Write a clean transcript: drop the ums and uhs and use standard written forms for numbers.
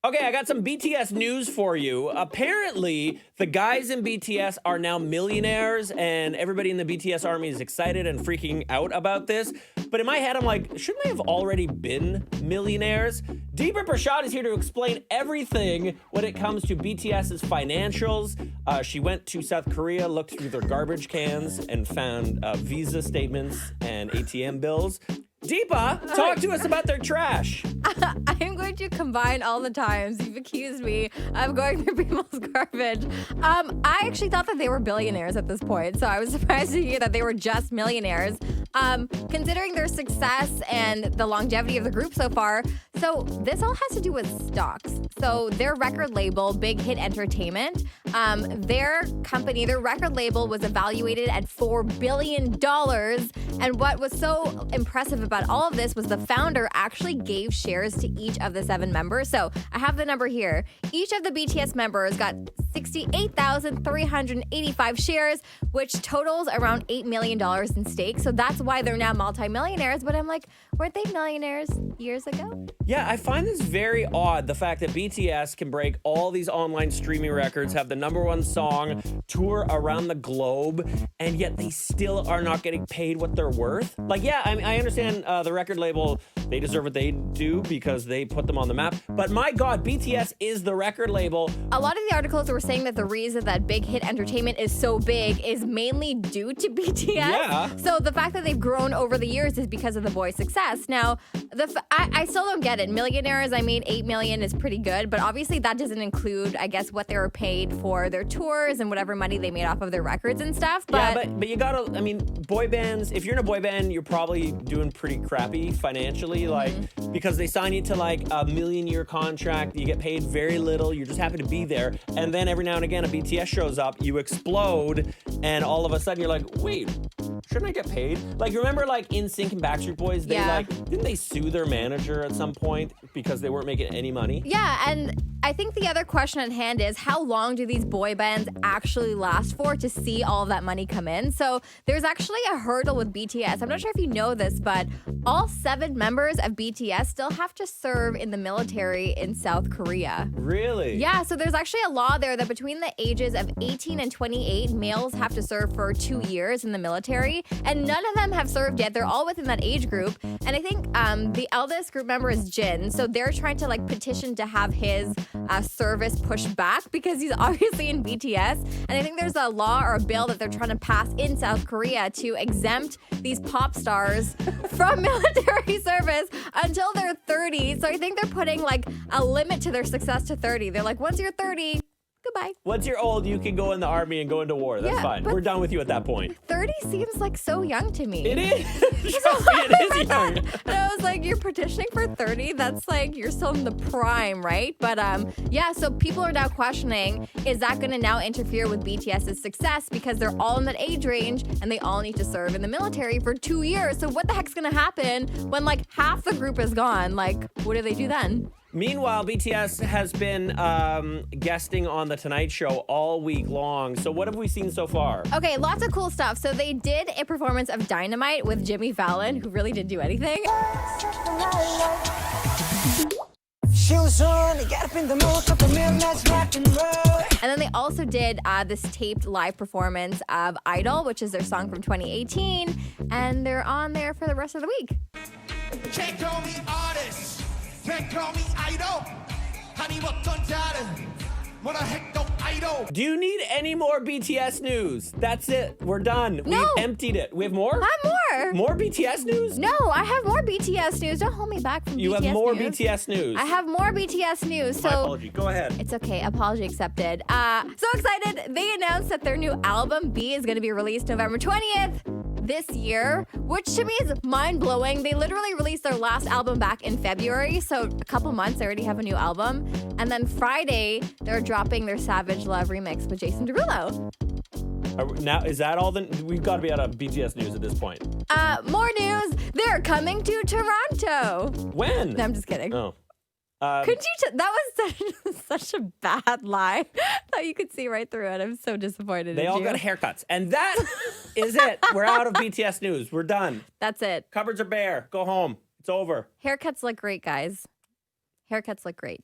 Okay, I got some BTS news for you. Apparently, the guys in BTS are now millionaires, and everybody in the BTS army is excited and freaking out about this. But in my head, I'm like, shouldn't they have already been millionaires? Deepa Prashad is here to explain everything when it comes to BTS's financials. She went to South Korea, looked through their garbage cans, and found visa statements and ATM bills. Deepa, talk to us about their trash. I'm going to combine all the times you've accused me of going through people's garbage. I actually thought that they were billionaires at this point, so I was surprised to hear that they were just millionaires. Considering their success and the longevity of the group so far, so this all has to do with stocks. So their record label, Big Hit Entertainment, their company, their record label was evaluated at $4 billion. And what was so impressive about all of this was the founder actually gave shares to each of the 7 members. So I have the number here. Each of the BTS members got 68,385 shares, which totals around $8 million in stake. So that's why they're now multimillionaires. But I'm like, weren't they millionaires years ago? Yeah, I find this very odd, the fact that BTS can break all these online streaming records, have the #1 song, tour around the globe, and yet they still are not getting paid what they're worth. Like, yeah, I understand the record label, they deserve what they do because they put them on the map. But my God, BTS is the record label. A lot of the articles were saying that the reason that Big Hit Entertainment is so big is mainly due to BTS. Yeah. So the fact that they've grown over the years is because of the boys' success. Now, I still don't get it. Millionaires, I mean, $8 million is pretty good, but obviously that doesn't include, I guess, what they were paid for their tours and whatever money they made off of their records and stuff. But you gotta, I mean, boy bands, if you're in a boy band, you're probably doing pretty crappy financially, like, because they sign you to like a 1,000,000-year contract, you get paid very little, you're just happy to be there, and then every now and again a BTS shows up, you explode, and all of a sudden you're like, wait, shouldn't I get paid? Like, remember like NSYNC and Backstreet Boys, they didn't they sue their manager at some point because they weren't making any money? Yeah, and I think the other question at hand is how long do these boy bands actually last for to see all of that money come in? So there's actually a hurdle with BTS. I'm not sure if you know this, but all 7 members of BTS still have to serve in the military in South Korea. Really? Yeah, so there's actually a law there that between the ages of 18 and 28, males have to serve for 2 years in the military, and none of them have served yet. They're all within that age group, and I think the eldest group member is Jin, so they're trying to like petition to have his service pushed back because he's obviously in BTS, and I think there's a law or a bill that they're trying to pass in South Korea to exempt these pop stars from military service until they're 30. So I think they're putting like a limit to their success to 30. They're like, once you're 30, goodbye. Once you're old, you can go in the army and go into war. That's fine. We're done with you at that point. 30 seems like so young to me. It is. Trust me, it is young. And I was like, you're petitioning for 30? That's like, you're still in the prime, right? But yeah, so people are now questioning, is that going to now interfere with BTS's success? Because they're all in that age range and they all need to serve in the military for 2 years. So what the heck's going to happen when like half the group is gone? Like, what do they do then? Meanwhile, BTS has been guesting on The Tonight Show all week long. So what have we seen so far? Okay, lots of cool stuff. So they did a performance of Dynamite with Jimmy Fallon, who really didn't do anything. And then they also did this taped live performance of Idol, which is their song from 2018. And they're on there for the rest of the week. Can't call me artist. Can't call me idol. Honey, what done what a heck no idol. Do you need any more BTS news? That's it. We're done. No. We've emptied it. We have more? I have more. More BTS news? No, I have more BTS news. Don't hold me back from BTS news. You have more BTS news. I have more BTS news. So my apology. Go ahead. It's okay. Apology accepted. So excited. They announced that their new album, B, is going to be released November 20th. This year, which to me is mind-blowing. They literally released their last album back in February, so a couple months they already have a new album. And then Friday, they're dropping their Savage Love remix with Jason Derulo. Now, is that all? We've got to be out of BTS news at this point. More news. They're coming to Toronto. When? No, I'm just kidding. Oh. Could you? That was such a bad lie that you could see right through it. I'm so disappointed. They all got haircuts, and that is it. We're out of BTS news. We're done. That's it. Cupboards are bare. Go home. It's over. Haircuts look great, guys. Haircuts look great.